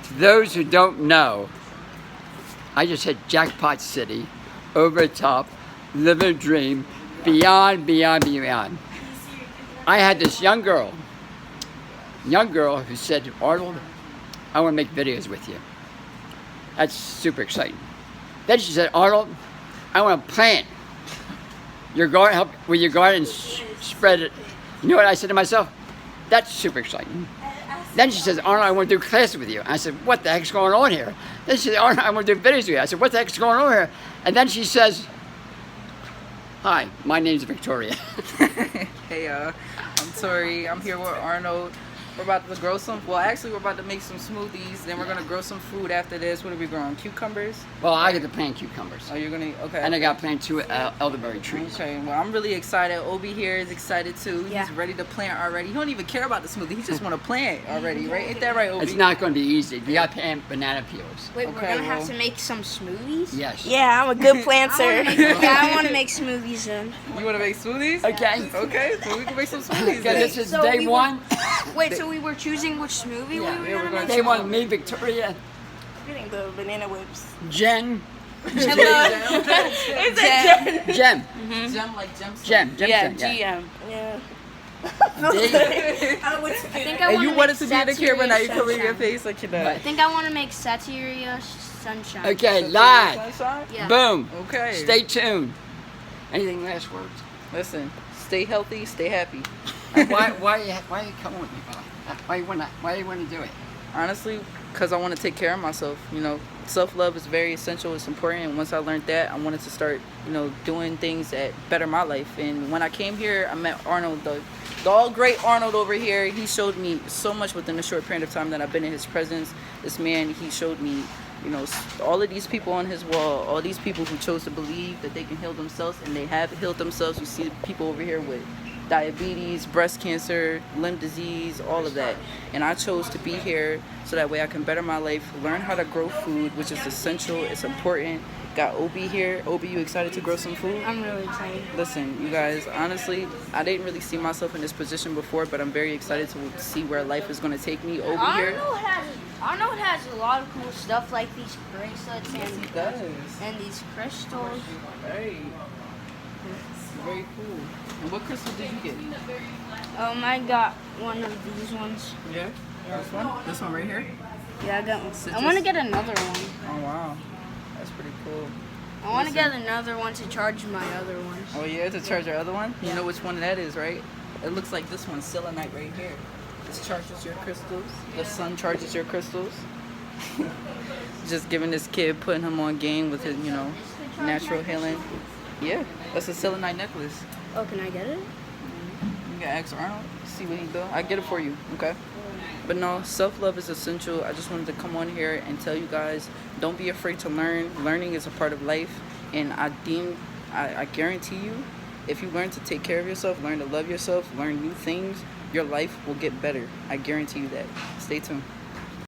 To those who don't know, I just hit jackpot city, over the top, living a dream, beyond, beyond, beyond. I had this young girl who said, Arnold, I want to make videos with you. That's super exciting. Then she said, Arnold, I want to plant your garden, help with your garden, spread it. You know what I said to myself? That's super exciting. Then she says, Arnold, I want to do classes with you. I said, what the heck's going on here? Then she said, Arnold, I want to do videos with you. I said, what the heck's going on here? And then she says, hi, my name's Victoria. Hey, I'm Tori. I'm here with Arnold. We're about to grow some, well, actually, we're about to make some smoothies. Then we're going to grow some food after this. What are we growing? Cucumbers? Well, I get to plant cucumbers. Oh, you're going to, okay. And I got to plant 2 elderberry trees. Okay, well, I'm really excited. Obi here is excited too. Yeah. He's ready to plant already. He don't even care about the smoothie. He just want to plant already, right? Ain't that right, Obi? It's not going to be easy. You got to plant banana peels. Wait, Okay, we're gonna have well- to make some smoothies? Yes. Yeah, I'm a good planter. I want to make smoothies then. You want to make smoothies? Okay. Okay, so we can make some smoothies. Okay, then. this is So day we 1. Wait, so we were choosing which smoothie we were yeah, we're gonna gonna make? Day 1, me, Victoria, Getting the banana whips. Jen, It's Jen. a Jem, Gem like gemstone. Jem, Yeah, Jem, yeah. GM. Yeah. D. I think I And want you to wanted make to be in the camera, now you cover your sunshine. face like you know. I think I want to make Satiria sunshine. Okay, live. Sunshine? Yeah. Boom. Okay. Stay tuned. Anything last words? Listen, stay healthy, stay happy. Why you coming with me, Bob? Why you wanna do it? Honestly, because I want to take care of myself. You know, self-love is very essential. It's important. And once I learned that, I wanted to start, you know, doing things that better my life. And when I came here, I met Arnold, the all great Arnold over here. He showed me so much within the short period of time that I've been in his presence. This man, he showed me, you know, all of these people on his wall, all these people who chose to believe that they can heal themselves, and they have healed themselves. You see people over here with diabetes, breast cancer, limb disease, all of that. And I chose to be here so that way I can better my life, learn how to grow food, which is essential, it's important. Got Obi here. Obi, you excited to grow some food? I'm really excited. Listen, you guys, honestly, I didn't really see myself in this position before, but I'm very excited to see where life is going to take me. Obi here. Arnold has a lot of cool stuff like these bracelets Yes, he and, does. and these crystals. Right. Very cool. And what crystal did you get? I got one of these ones. Yeah. This one? This one right here? Yeah, I got one. Citrus? I want to get another one. Oh, wow. That's pretty cool. I want to get another one to charge my other ones. Oh, yeah, to charge your other one? You Yeah. know which one that is, right? It looks like this one, selenite right here. This charges your crystals. The sun charges your crystals. Just giving this kid, putting him on game with his, you know, natural healing. Yeah, that's a selenite necklace. Oh, can I get it? You can ask Arnold, see what he do. I get it for you, okay? But no, self-love is essential. I just wanted to come on here and tell you guys, don't be afraid to learn. Learning is a part of life, and I guarantee you, if you learn to take care of yourself, learn to love yourself, learn new things, your life will get better. I guarantee you that. Stay tuned.